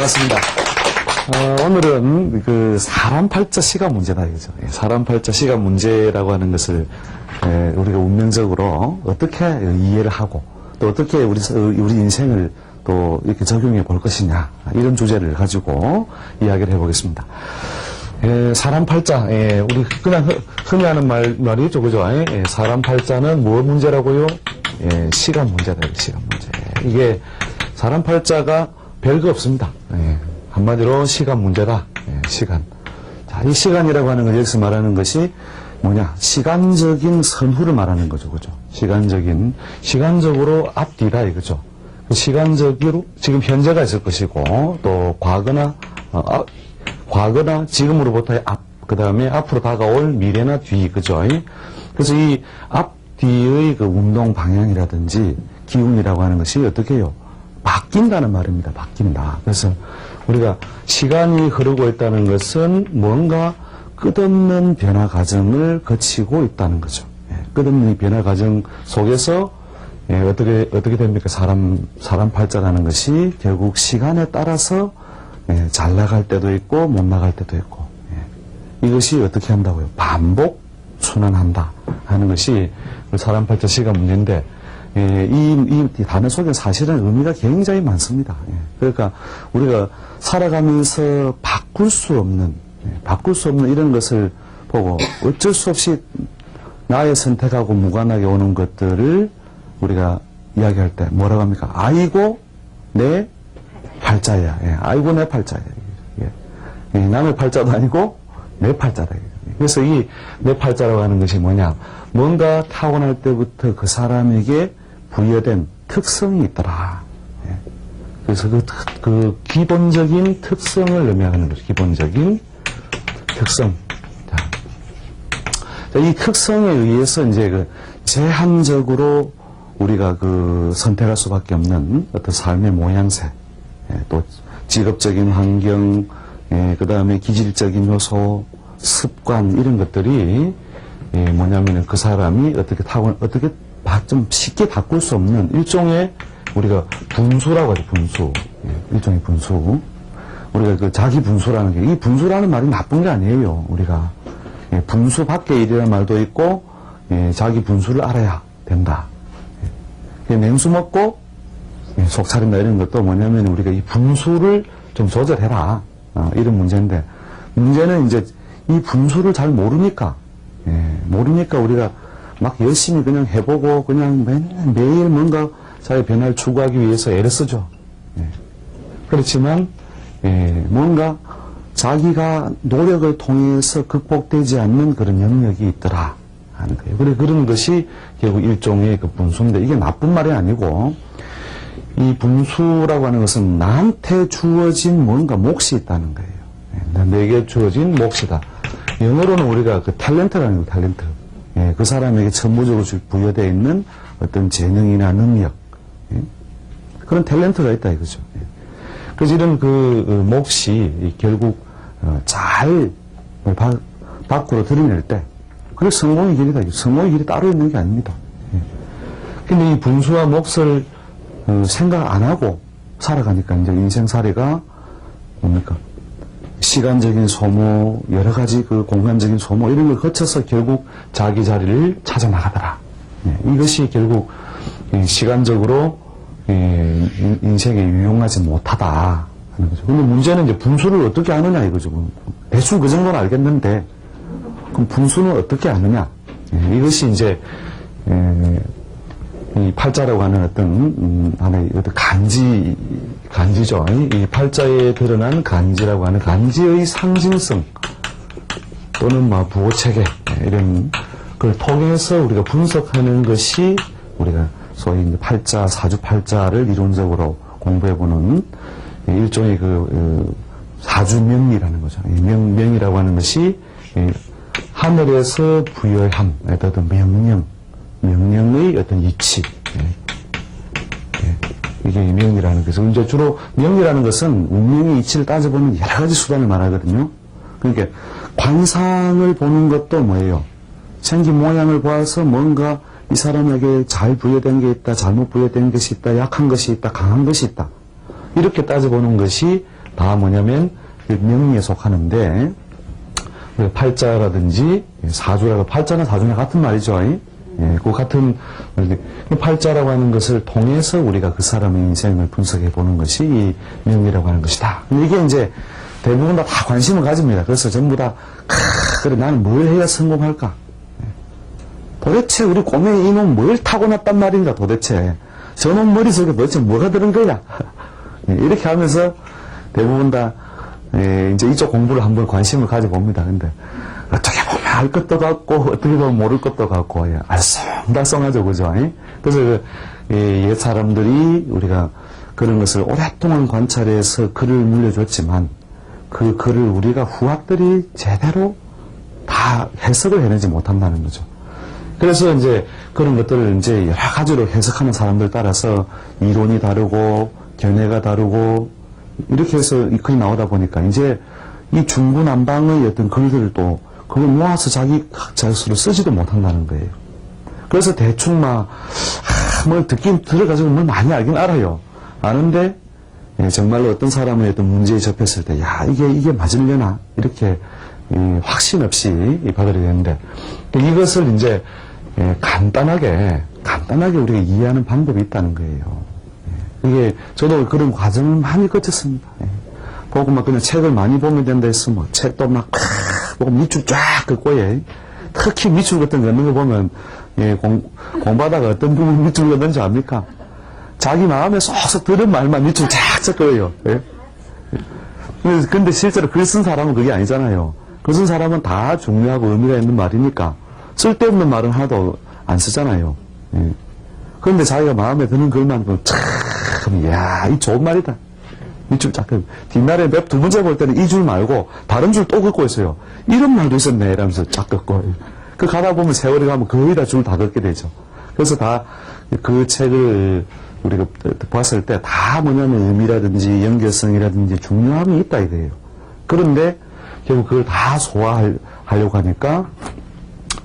반갑습니다. 오늘은 그 사람 팔자 시간 문제다 이거죠. 사람 팔자 시간 문제라고 하는 것을 우리가 운명적으로 어떻게 이해를 하고 또 어떻게 우리 인생을 또 이렇게 적용해 볼 것이냐 이런 주제를 가지고 이야기를 해보겠습니다. 사람 팔자, 우리 그냥 흔히 하는 말이죠, 그죠? 사람 팔자는 뭐 문제라고요? 시간 문제다, 시간 문제. 이게 사람 팔자가 별거 없습니다. 한마디로 시간 문제다. 시간. 자, 이 시간이라고 하는 건 여기서 말하는 것이 뭐냐? 시간적인 선후를 말하는 거죠, 그죠? 시간적으로 앞뒤다 이거죠. 시간적으로 지금 현재가 있을 것이고 또 과거나 지금으로부터의 앞, 그 다음에 앞으로 다가올 미래나 뒤, 그죠? 그래서 이 앞뒤의 그 운동 방향이라든지 기운이라고 하는 것이 어떻게 해요? 바뀐다는 말입니다. 바뀐다. 그래서 우리가 시간이 흐르고 있다는 것은 뭔가 끝없는 변화 과정을 거치고 있다는 거죠. 끝없는 변화 과정 속에서 어떻게 됩니까? 사람 팔자라는 것이 결국 시간에 따라서 잘 나갈 때도 있고 못 나갈 때도 있고 이것이 어떻게 한다고요? 반복 순환한다 하는 것이 사람 팔자 시간 문제인데 이 단어 속에 사실은 의미가 굉장히 많습니다. 그러니까 우리가 살아가면서 바꿀 수 없는 이런 것을 보고 어쩔 수 없이 나의 선택하고 무관하게 오는 것들을 우리가 이야기할 때 뭐라고 합니까? 아이고 내 팔자야. 아이고 내 팔자야. 남의 팔자도 아니고 내 팔자다. 그래서 이 내 팔자라고 하는 것이 뭐냐? 뭔가 타고날 때부터 그 사람에게 부여된 특성이 있더라. 그래서 그 기본적인 특성을 의미하는 거죠. 기본적인 특성. 자, 이 특성에 의해서 이제 그 제한적으로 우리가 그 선택할 수밖에 없는 어떤 삶의 모양새, 또 직업적인 환경, 그 다음에 기질적인 요소, 습관 이런 것들이 뭐냐면은 그 사람이 어떻게 좀 쉽게 바꿀 수 없는 일종의 우리가 분수라고 하죠. 분수. 일종의 분수. 우리가 그 자기 분수라는 게, 이 분수라는 말이 나쁜 게 아니에요. 우리가 분수 밖의 일이라는 말도 있고 자기 분수를 알아야 된다. 냉수 먹고 속 차린다 이런 것도 뭐냐면 우리가 이 분수를 좀 조절해라 이런 문제인데 문제는 이제 이 분수를 잘 모르니까 우리가 막 열심히 그냥 해보고 그냥 매일 뭔가 자기 변화를 추구하기 위해서 애를 쓰죠. 그렇지만 뭔가 자기가 노력을 통해서 극복되지 않는 그런 영역이 있더라 하는 거예요. 그런 것이 결국 일종의 그 분수인데 이게 나쁜 말이 아니고 이 분수라고 하는 것은 나한테 주어진 뭔가 몫이 있다는 거예요. 내게 주어진 몫이다. 영어로는 우리가 그 탤런트라는 거예요. 탤런트. 그 사람에게 천부적으로 부여되어 있는 어떤 재능이나 능력 그런 탤런트가 있다 이거죠. 그래서 이런 그 몫이 결국 잘 밖으로 드러낼 때 그게 성공의 길이다. 성공의 길이 따로 있는 게 아닙니다. 근데 이 분수와 몫을 생각 안 하고 살아가니까 이제 인생살이가 뭡니까? 시간적인 소모, 여러 가지 그 공간적인 소모 이런 걸 거쳐서 결국 자기 자리를 찾아 나가더라. 이것이 결국 시간적으로 인생에 유용하지 못하다 하는 거죠. 근데 문제는 이제 분수를 어떻게 아느냐 이거죠. 대충 그 정도는 알겠는데 그럼 분수는 어떻게 아느냐? 이것이 이제 이 팔자라고 하는 어떤 하나의 어떤 간지죠. 이 팔자에 드러난 간지라고 하는 간지의 상징성 또는 뭐 부호체계 이런 걸 통해서 우리가 분석하는 것이 우리가 소위 이제 팔자, 사주팔자를 이론적으로 공부해보는 일종의 그 사주명리라는 거죠. 명이라고 하는 것이 하늘에서 부여한 어떤 명령의 어떤 이치. 이게 명이라는 것은 이제 주로 명이라는 것은 운명의 이치를 따져보는 여러 가지 수단을 말하거든요. 그러니까 관상을 보는 것도 뭐예요? 생긴 모양을 봐서 뭔가 이 사람에게 잘 부여된 게 있다, 잘못 부여된 것이 있다, 약한 것이 있다, 강한 것이 있다. 이렇게 따져보는 것이 다 뭐냐면 명리에 속하는데 팔자라든지 사주라고 팔자나 사주나 같은 말이죠. 예, 그 같은 팔자라고 하는 것을 통해서 우리가 그 사람의 인생을 분석해 보는 것이 이 명리라고 하는 것이다. 이게 이제 대부분 다 관심을 가집니다. 그래서 전부 다 그래 나는 뭘 해야 성공할까? 도대체 우리 꼬맹이 이놈 뭘 타고났단 말인가 도대체 저놈 머릿속에 도대체 뭐가 들은 거야? 이렇게 하면서 대부분 다 이제 이쪽 공부를 한번 관심을 가져봅니다. 근데 어떻게 보면 알 것도 같고 어떻게 보면 모를 것도 같고 알쏭달쏭하죠, 그죠? 그래서 옛 사람들이 우리가 그런 것을 오랫동안 관찰해서 글을 물려줬지만 그 글을 우리가 후학들이 제대로 다 해석을 해내지 못한다는 거죠. 그래서 이제 그런 것들을 이제 여러 가지로 해석하는 사람들 따라서 이론이 다르고 견해가 다르고 이렇게 해서 글이 나오다 보니까 이제 이 중구난방의 어떤 글들을 또 그걸 모아서 자기 자수로 쓰지도 못한다는 거예요. 그래서 대충 뭘 듣긴 들어가지고 뭘 많이 알긴 알아요. 아는데 정말로 어떤 사람의 어떤 문제에 접했을 때 이게 맞으려나 이렇게 확신 없이 받아들이는데 이것을 이제 간단하게 우리가 이해하는 방법이 있다는 거예요. 이게 저도 그런 과정을 많이 거쳤습니다. 보고 그냥 책을 많이 보면 된다 해서 책도 보고 밑줄 쫙 긋고 특히 밑줄 같은 거 넣는 거 보면 공부하다가 어떤 부분 밑줄 긋는지 압니까? 자기 마음에 쏙쏙 들은 말만 밑줄 쫙 긋고요. 근데 실제로 글 쓴 사람은 그게 아니잖아요. 글 쓴 사람은 다 중요하고 의미가 있는 말이니까 쓸데없는 말은 하나도 안 쓰잖아요. 그런데 자기가 마음에 드는 글만 이 좋은 말이다. 밑줄 쫙 긋고 뒷날에 두 번째 볼 때는 이 줄 말고 다른 줄 또 긋고 있어요. 이런 말도 있었네 이러면서 쫙 긋고 그 가다 보면 세월이 가면 거의 다 줄 다 긋게 되죠. 그래서 다 그 책을 우리가 봤을 때 다 뭐냐면 의미라든지 연결성이라든지 중요함이 있다 이거예요. 그런데 결국 그걸 다 소화하려고 하니까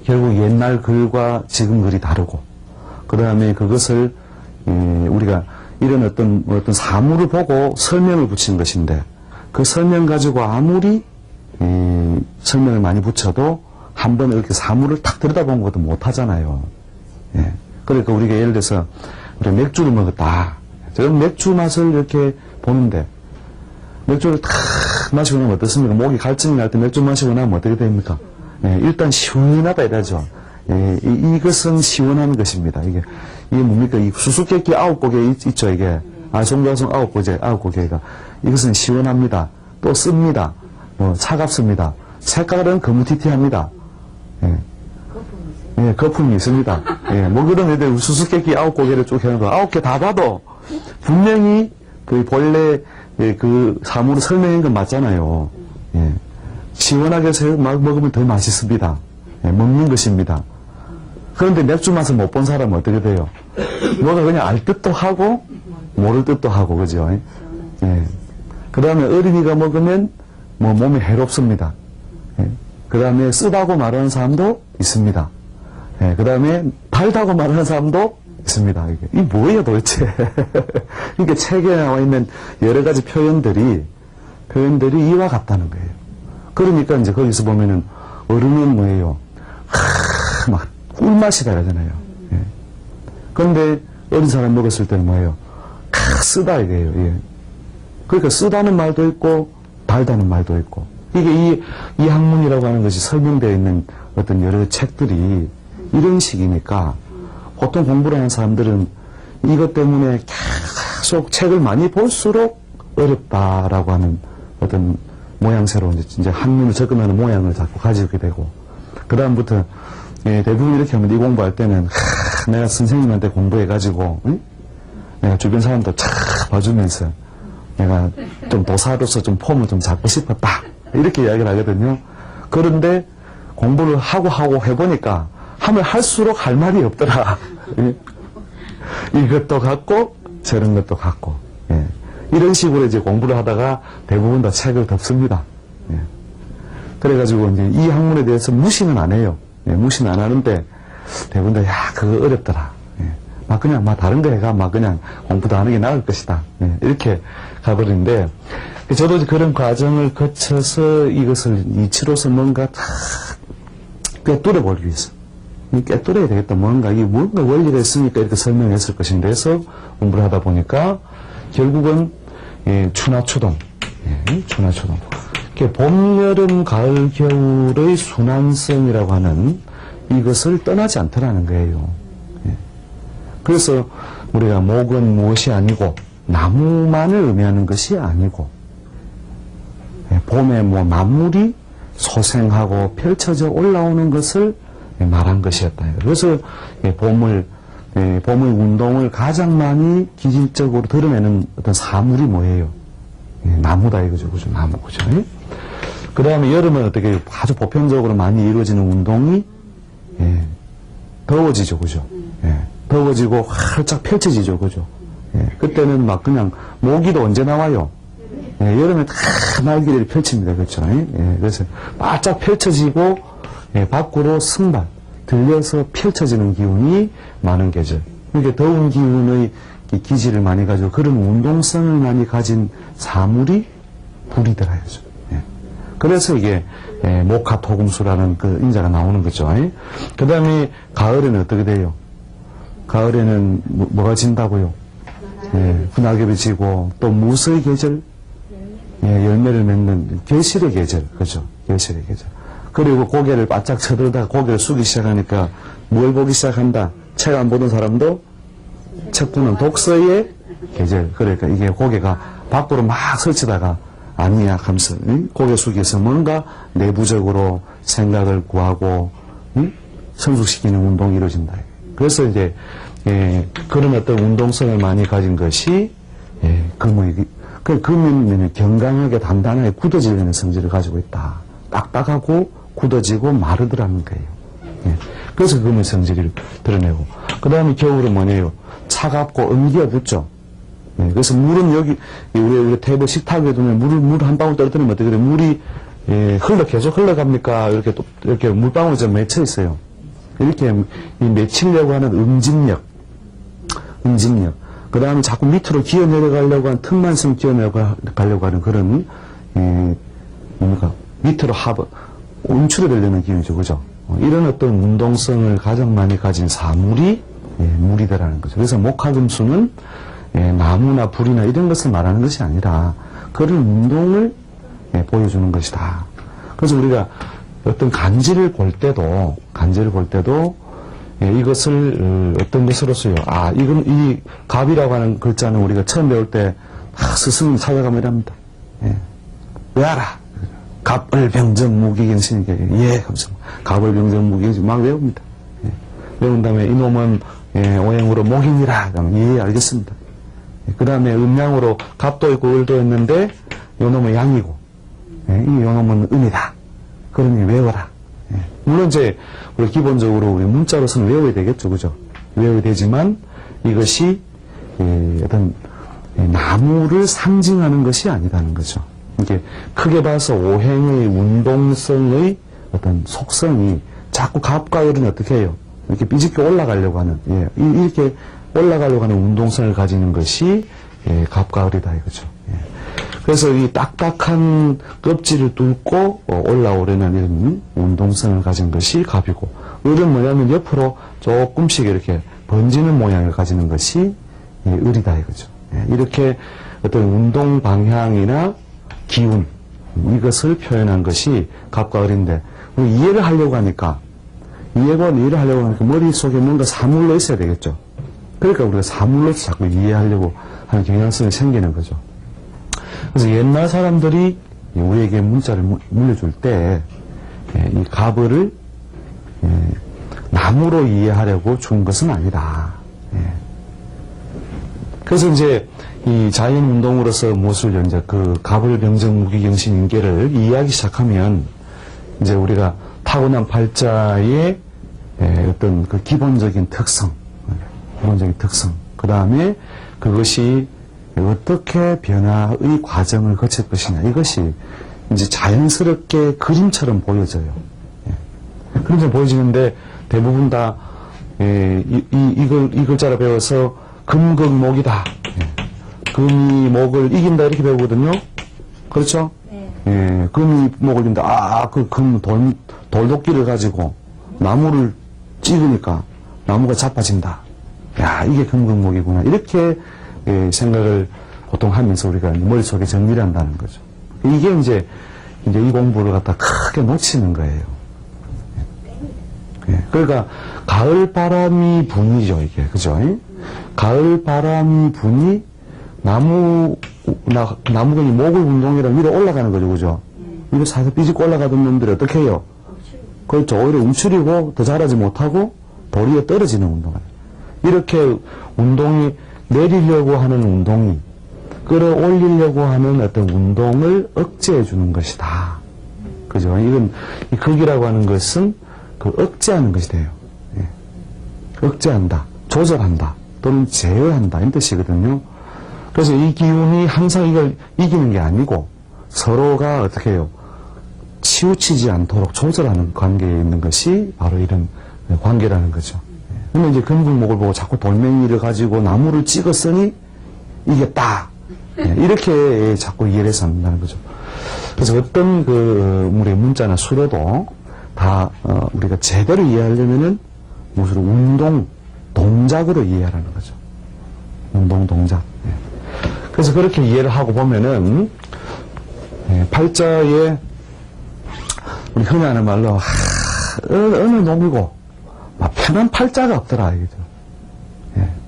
결국 옛날 글과 지금 글이 다르고 그 다음에 그것을 우리가 이런 어떤 사물을 보고 설명을 붙인 것인데 그 설명 가지고 아무리 설명을 많이 붙여도 한번 이렇게 사물을 탁 들여다보는 것도 못하잖아요. 그러니까 우리가 예를 들어서 우리가 맥주를 먹었다. 저는 맥주 맛을 이렇게 보는데 맥주를 탁 마시고 나면 어떻습니까? 목이 갈증이 날 때 맥주 마시고 나면 어떻게 됩니까? 일단 시원하다 이러죠. 이것은 시원한 것입니다. 이게 뭡니까? 이 수수께끼 9고개 있죠, 이게. 송가송 9고개가. 이것은 시원합니다. 또 씁니다. 차갑습니다. 색깔은 거무튀튀합니다. 거품이 있습니다. 그런 애들 수수께끼 9고개를 쭉 해놓고 9개 다 봐도 분명히 그 본래 그 사물을 설명한 건 맞잖아요. 시원하게 먹으면 더 맛있습니다. 먹는 것입니다. 그런데 맥주 맛을 못 본 사람은 어떻게 돼요? 뭐가 그냥 알 듯도 하고 모를 듯도 하고 그죠? 그 다음에 어린이가 먹으면 몸에 해롭습니다. 그 다음에 쓰다고 말하는 사람도 있습니다. 그 다음에 달다고 말하는 사람도 있습니다. 이게 뭐예요 도대체? 이게 책에 나와 있는 여러 가지 표현들이 이와 같다는 거예요. 그러니까 이제 거기서 보면은 어른은 뭐예요? 막 꿀맛이다 이러잖아요. 그런데 어린 사람 먹었을 때는 뭐예요? 쓰다 이게요. 그러니까 쓰다는 말도 있고 달다는 말도 있고 이게 이 학문이라고 하는 것이 설명되어 있는 어떤 여러 책들이 이런 식이니까 보통 공부를 하는 사람들은 이것 때문에 계속 책을 많이 볼수록 어렵다라고 하는 어떤 모양새로 이제 학문을 접근하는 모양을 자꾸 가지게 되고 그 다음부터 대부분 이렇게 하면 이 공부할 때는 내가 선생님한테 공부해가지고 내가 주변 사람도 쫙 봐주면서 내가 좀 도사로서 좀 폼을 좀 잡고 싶었다 이렇게 이야기를 하거든요. 그런데 공부를 하고 해보니까 하면 할수록 할 말이 없더라. 이것도 같고 저런 것도 같고 이런 식으로 이제 공부를 하다가 대부분 다 책을 덮습니다. 그래가지고 이제 이 학문에 대해서 무시는 안 해요. 무시는 안 하는데 대부분 다 그거 어렵더라. 그냥 다른 거 해가 그냥 공부도 하는 게 나을 것이다. 이렇게 가버리는데 저도 그런 과정을 거쳐서 이것을 이치로서 뭔가 다 꿰뚫어 보기 위해서. 꿰뚫어야 되겠다. 뭔가 원리가 있으니까 이렇게 설명했을 것인데 해서 공부를 하다 보니까 결국은 추나추동. 추나추동. 봄, 여름, 가을, 겨울의 순환성이라고 하는 이것을 떠나지 않더라는 거예요. 그래서 우리가 목은 무엇이 아니고 나무만을 의미하는 것이 아니고 봄에 만물이 소생하고 펼쳐져 올라오는 것을 말한 것이었다. 그래서 봄의 운동을 가장 많이 기질적으로 드러내는 어떤 사물이 뭐예요? 나무다 이거죠. 그죠? 나무. 그죠? 그 다음에 여름은 어떻게 아주 보편적으로 많이 이루어지는 운동이 더워지죠. 그죠? 더워지고 활짝 펼쳐지죠. 그죠? 그때는 막 그냥 모기도 언제 나와요? 여름에 다 날개를 펼칩니다. 그렇죠? 그래서 바짝 펼쳐지고 밖으로 승발 들려서 펼쳐지는 기운이 많은 계절. 이렇게 더운 기운의 기질을 많이 가지고 그런 운동성을 많이 가진 사물이 불이더라 이거죠. 그래서 이게 목화토금수라는 그 인자가 나오는 거죠. 그 다음에 가을에는 어떻게 돼요? 가을에는 뭐가 진다고요? 낙엽이 지고 또 무수의 계절, 열매를 맺는 결실의 계절, 그죠? 결실의 계절. 그리고 고개를 바짝 쳐들다가 고개를 숙이기 시작하니까 뭘 보기 시작한다? 책 안 보던 사람도 책 보는 독서의 계절. 그러니까 이게 고개가 밖으로 막 설치다가 아니야 하면서 고개 숙여서 뭔가 내부적으로 생각을 구하고 성숙시키는 운동이 이루어진다. 그래서 이제 그런 어떤 운동성을 많이 가진 것이 금의. 금은 건강하게 단단하게 굳어지려는 성질을 가지고 있다. 딱딱하고 굳어지고 마르더라는 거예요. 그래서 금의 성질을 드러내고. 그 다음에 겨울은 뭐냐요? 차갑고 엄기가 붙죠. 그래서 물은 여기 우리 테이블 식탁에 두면 물 한 방울 떨어뜨리면 어떻게 돼요? 물이 계속 흘러갑니까? 이렇게 물방울이 좀 맺혀 있어요. 이렇게 맺히려고 하는 응집력. 그 다음에 자꾸 밑으로 기어 내려가려고 하는 틈만큼 기어 내려가려고 하는 그런 밑으로 움츠려 되려는 기운이죠. 그죠? 이런 어떤 운동성을 가장 많이 가진 사물이 물이다라는 거죠. 그래서 목화금수는 나무나 불이나 이런 것을 말하는 것이 아니라 그런 운동을 보여주는 것이다. 그래서 우리가 어떤 간지를 볼 때도 이것을 어떤 것으로서요. 이건 이 갑이라고 하는 글자는 우리가 처음 배울 때 스승님 찾아가면 이랍니다. 외워라. 갑을병정무기경신이게 하면서 갑을병정무기경신 막 외웁니다. 외운 다음에 이놈은 오행으로 목인이라 그러면 알겠습니다. 그 다음에 음양으로 갑도 있고 을도 있는데 요놈은 양이고 요놈은 음이다. 그러니 외워라. 물론 이제 우리 기본적으로 우리 문자로서는 외워야 되겠죠. 그죠? 외워야 되지만 이것이 어떤 나무를 상징하는 것이 아니라는 거죠. 이게 크게 봐서 오행의 운동성의 어떤 속성이 자꾸 갑과 을은 어떻게 해요? 이렇게 삐집게 올라가려고 하는, 이렇게 올라가려고 하는 운동성을 가지는 것이 갑과 을이다 이거죠. 그래서 이 딱딱한 껍질을 뚫고 올라오려는 이런 운동성을 가진 것이 갑이고, 을은 뭐냐면 옆으로 조금씩 이렇게 번지는 모양을 가지는 것이 을이다 이거죠. 이렇게 어떤 운동 방향이나 기운, 이것을 표현한 것이 갑과 을인데, 우리 이해를 하려고 하니까 머릿속에 뭔가 사물로 있어야 되겠죠. 그러니까 우리가 사물로서 자꾸 이해하려고 하는 경향성이 생기는 거죠. 그래서 옛날 사람들이 우리에게 문자를 물려줄 때 이 갑을을 나무로 이해하려고 준 것은 아니다. 그래서 이제 이 자연운동으로서 무엇을 이제 그 갑을병정무기경신인계를 이해하기 시작하면 이제 우리가 타고난 팔자의 어떤 그 기본적인 특성, 그 다음에 그것이 어떻게 변화의 과정을 거칠 것이냐, 이것이 이제 자연스럽게 그림처럼 보여져요. 그림처럼 보여지는데 대부분 다 이 글자를 배워서 금극목이다. 금이 목을 이긴다 이렇게 배우거든요. 그렇죠? 네. 예, 금이 목을 빈다. 그 돌도끼를 가지고 나무를 찍으니까 나무가 자빠진다. 야, 이게 금극목이구나. 이렇게 생각을 보통 하면서 우리가 머릿속에 정리를 한다는 거죠. 이게 이제 이 공부를 갖다 크게 놓치는 거예요. 예, 그러니까 가을 바람이 분이죠, 이게. 그죠? 가을 바람이 분이 나무근이 목을 운동이라 위로 올라가는 거죠, 그죠? 위로 살짝 삐집고 올라가던 놈들이 어떻게 해요? 그렇죠. 오히려 움츠리고 더 자라지 못하고 도리에 떨어지는 운동을. 이렇게 운동이 내리려고 하는 운동이 끌어올리려고 하는 어떤 운동을 억제해 주는 것이다. 그죠? 이건, 이 극이라고 하는 것은 그 억제하는 것이 돼요. 예. 억제한다. 조절한다. 또는 제어한다. 이런 뜻이거든요. 그래서 이 기운이 항상 이걸 이기는 게 아니고 서로가 어떻게 해요? 치우치지 않도록 조절하는 관계에 있는 것이 바로 이런 관계라는 거죠. 근데 이제 금극목을 보고 자꾸 돌멩이를 가지고 나무를 찍었으니 이겼다. 이렇게 자꾸 이해를 해서 한다는 거죠. 그래서 어떤 우리의 문자나 수로도 다 우리가 제대로 이해하려면은 무엇으로 운동, 동작으로 이해하라는 거죠. 운동, 동작. 그래서 그렇게 이해를 하고 보면은 팔자에 우리 흔히 하는 말로 어느 놈이고 막 편한 팔자가 없더라 이거죠.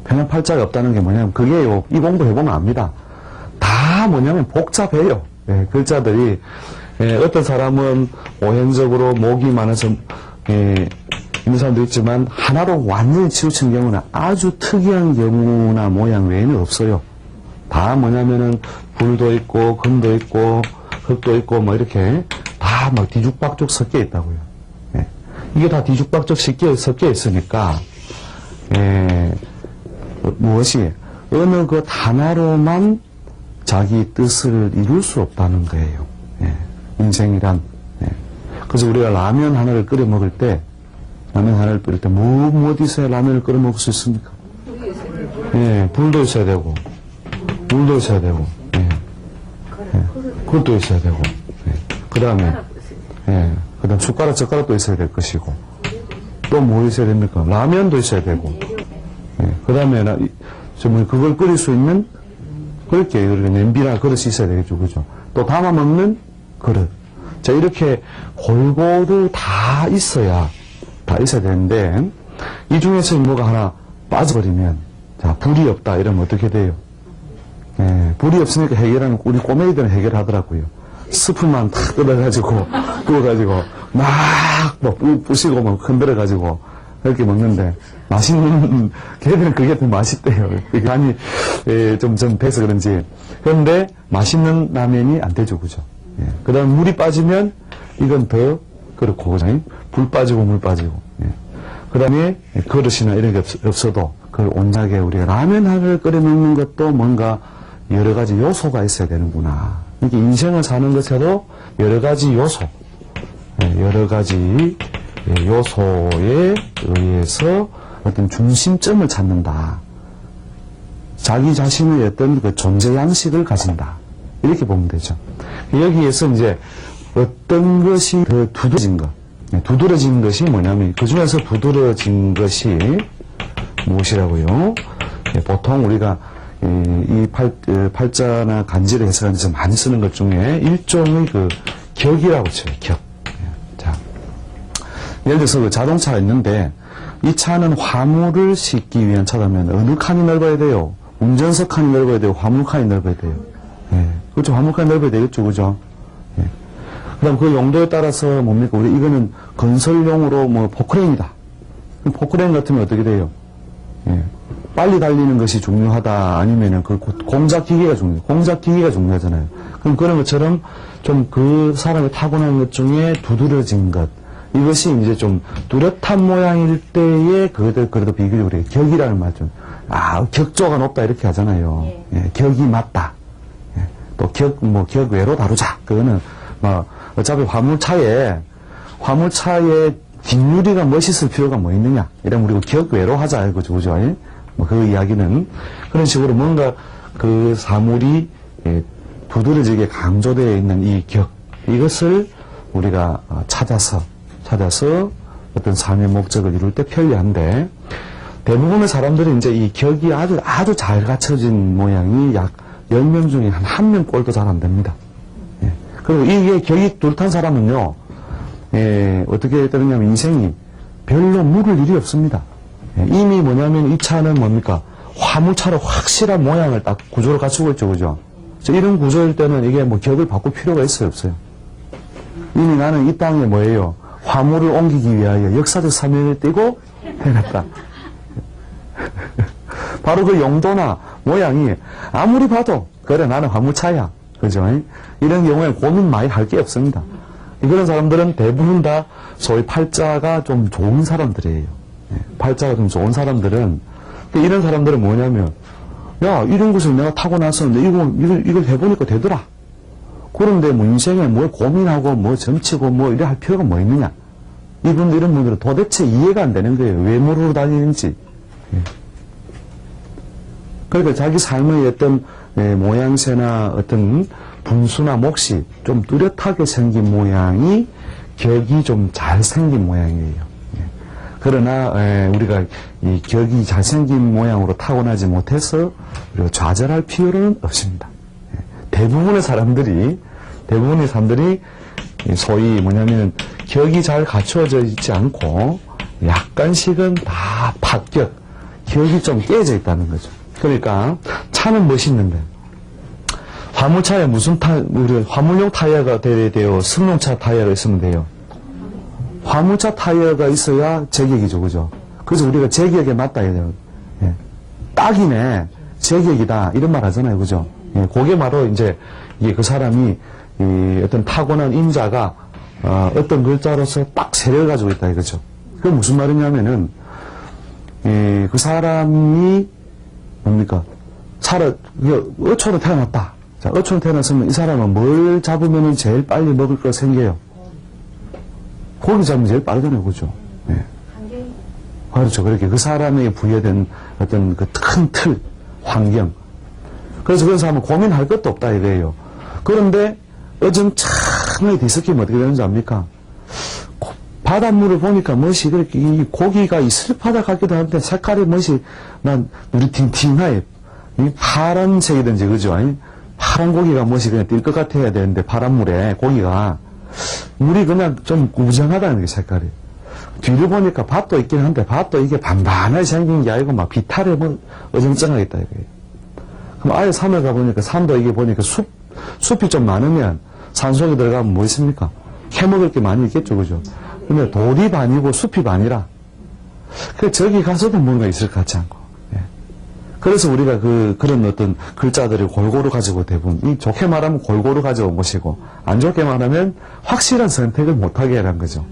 편한 팔자가 없다는 게 뭐냐면 그게요. 이 공부 해보면 압니다. 다 뭐냐면 복잡해요. 글자들이 어떤 사람은 오행적으로 목이 많아서 있는 사람도 있지만 하나로 완전히 치우친 경우는 아주 특이한 경우나 모양 외에는 없어요. 다 뭐냐면은 불도 있고 금도 있고 흙도 있고 뭐 이렇게 다 막 뒤죽박죽 섞여 있다고요. 이게 다 뒤죽박죽 섞여 있으니까 무엇이 어느 것 하나로만 자기 뜻을 이룰 수 없다는 거예요. 인생이란. 그래서 우리가 라면 하나를 끓여 먹을 때 무엇 있어야 라면을 끓여 먹을 수 있습니까? 불도 있어야 되고 물도 있어야 되고 그것도 있어야 되고 그 다음에 숟가락 젓가락도 있어야 될 것이고 또 뭐 있어야 됩니까? 라면도 있어야 되고 그 다음에 그걸 끓일 수 있는 그렇게 냄비나 그릇이 있어야 되겠죠, 그죠? 또 담아 먹는 그릇. 자, 이렇게 골고루 다 있어야 되는데, 이 중에서 뭐가 하나 빠져버리면, 자, 불이 없다, 이러면 어떻게 돼요? 불이 없으니까 해결하는, 우리 꼬맹이들은 해결하더라고요. 스프만 탁 뜯어가지고, 구워가지고, 막 부시고, 막 흔들어가지고, 그렇게 먹는데, 맛있는, 걔들은 그게 더 맛있대요. 간이, 좀 돼서 그런지. 그런데, 맛있는 라면이 안 되죠, 그죠? 그 다음 물이 빠지면, 이건 더, 그렇고, 그죠? 불 빠지고, 물 빠지고. 그 다음에, 그릇이나 이런 게 없어도, 그걸 온전하게 우리가 라면 하나를 끓여 먹는 것도 뭔가 여러 가지 요소가 있어야 되는구나. 이게 인생을 사는 것에도 여러 가지 요소, 여러 가지 요소에 의해서 어떤 중심점을 찾는다. 자기 자신의 어떤 그 존재 양식을 가진다. 이렇게 보면 되죠. 여기에서 이제 어떤 것이 더 두드러진 것. 두드러진 것이 뭐냐면, 그 중에서 두드러진 것이 무엇이라고요? 보통 우리가 이 팔자나 간지를 해석하면서 많이 쓰는 것 중에 일종의 그 격이라고 쳐요, 격. 자, 예를 들어서 그 자동차가 있는데, 이 차는 화물을 싣기 위한 차라면 어느 칸이 넓어야 돼요? 운전석 칸이 넓어야 돼요? 화물 칸이 넓어야 돼요? 그렇죠. 화물 칸이 넓어야 되겠죠. 그죠? 그 다음 그 용도에 따라서 뭡니까? 우리 이거는 건설용으로 뭐 포크레인이다. 포크레인 같으면 어떻게 돼요? 빨리 달리는 것이 중요하다. 아니면은 그 공작 기계가 중요해요. 공작 기계가 중요하잖아요. 그럼 그런 것처럼 좀 그 사람이 타고난 것 중에 두드러진 것. 이것이 이제 좀 뚜렷한 모양일 때에 그래도 비교적으로 격이라는 말 좀, 격조가 높다 이렇게 하잖아요. 격이 맞다. 또 격 외로 다루자. 그거는 어차피 화물차에 뒷유리가 멋있을 필요가 뭐 있느냐. 이러면 우리가 격 외로 하자. 이거죠. 그죠? 그 이야기는 그런 식으로 뭔가 그 사물이 두드러지게 강조되어 있는 이 격, 이것을 우리가 찾아서 어떤 삶의 목적을 이룰 때 편리한데, 대부분의 사람들이 이제 이 격이 아주 잘 갖춰진 모양이 약 10명 중에 한 명 꼴도 잘 안 됩니다. 예. 그리고 이게 격이 뚫탄 사람은요, 어떻게 되느냐면 인생이 별로 물을 일이 없습니다. 예. 이미 뭐냐면 이 차는 뭡니까? 화물차로 확실한 모양을 딱 구조를 갖추고 있죠, 그죠? 이런 구조일 때는 이게 뭐 격을 바꿀 필요가 있어요, 없어요? 이미 나는 이 땅에 뭐예요? 화물을 옮기기 위하여 역사적 사명을 띠고 해놨다. 바로 그 용도나 모양이 아무리 봐도 그래 나는 화물차야, 그죠? 이런 경우에 고민 많이 할 게 없습니다. 그런 사람들은 대부분 다 소위 팔자가 좀 좋은 사람들이에요. 팔자가 좀 좋은 사람들은, 이런 사람들은 뭐냐면, 야, 이런 것을 내가 타고 났었는데 이걸 해보니까 되더라. 그런데 뭐 인생에 뭘 고민하고 뭐 점치고 뭐 이래 할 필요가 뭐 있느냐. 이런 분들은 도대체 이해가 안 되는 거예요. 왜 모르고 다니는지. 그러니까 자기 삶의 어떤 모양새나 어떤 분수나 몫이 좀 뚜렷하게 생긴 모양이 격이 좀 잘생긴 모양이에요. 그러나 우리가 이 격이 잘생긴 모양으로 타고나지 못해서 우리가 좌절할 필요는 없습니다. 대부분의 사람들이 소위 뭐냐면 격이 잘 갖추어져 있지 않고 약간씩은 다 파격, 격이 좀 깨져 있다는 거죠. 그러니까 차는 멋있는데 화물차에 우리 화물용 타이어가 돼요? 승용차 타이어가 있으면 돼요? 화물차 타이어가 있어야 제격이죠, 그죠? 그래서 우리가 제격에 맞다 해요. 예. 딱이네, 제격이다, 이런 말 하잖아요, 그죠? 예. 그게 바로 이제 그 사람이 어떤 타고난 인자가 어떤 글자로서 딱 세력을 가지고 있다 이거죠. 그게 무슨 말이냐면은 그 사람이 뭡니까? 어초로 태어났다. 자, 어초로 태어났으면 이 사람은 뭘 잡으면 제일 빨리 먹을 거 생겨요? 고기 잡으면 제일 빠르잖아요, 그죠? 예. 그렇죠. 그렇게 그 사람에게 부여된 어떤 그 큰 틀, 환경. 그래서 그런 사람은 고민할 것도 없다 이거예요. 그런데 어정창하게 뒤섞이면 어떻게 되는지 압니까? 바닷물을 보니까 멋이 그렇게 이 고기가 이 슬퍼다 같기도 한데 색깔이 멋이 난 우리 팅팅하게 이 파란색이든지 그죠? 파란 고기가 멋이 그냥 뛸 것 같아야 되는데 파란물에 고기가 물이 그냥 좀 구정하다는 게 색깔이. 뒤를 보니까 밭도 있긴 한데 밭도 이게 반반하게 생긴 게 아니고 막 비탈에 뭐 어정쩡하게 있다 이거예요. 그럼 아예 산을 가보니까 산도 이게 보니까 숲이 좀 많으면 산속에 들어가면 뭐 있습니까? 해먹을 게 많이 있겠죠, 그죠? 근데 돌이 반이고 숲이 반이라. 저기 가서도 뭔가 있을 것 같지 않고. 예. 그래서 우리가 그런 어떤 글자들을 골고루 가지고 대부분, 좋게 말하면 골고루 가지고 모시고, 안 좋게 말하면 확실한 선택을 못하게 하는 거죠.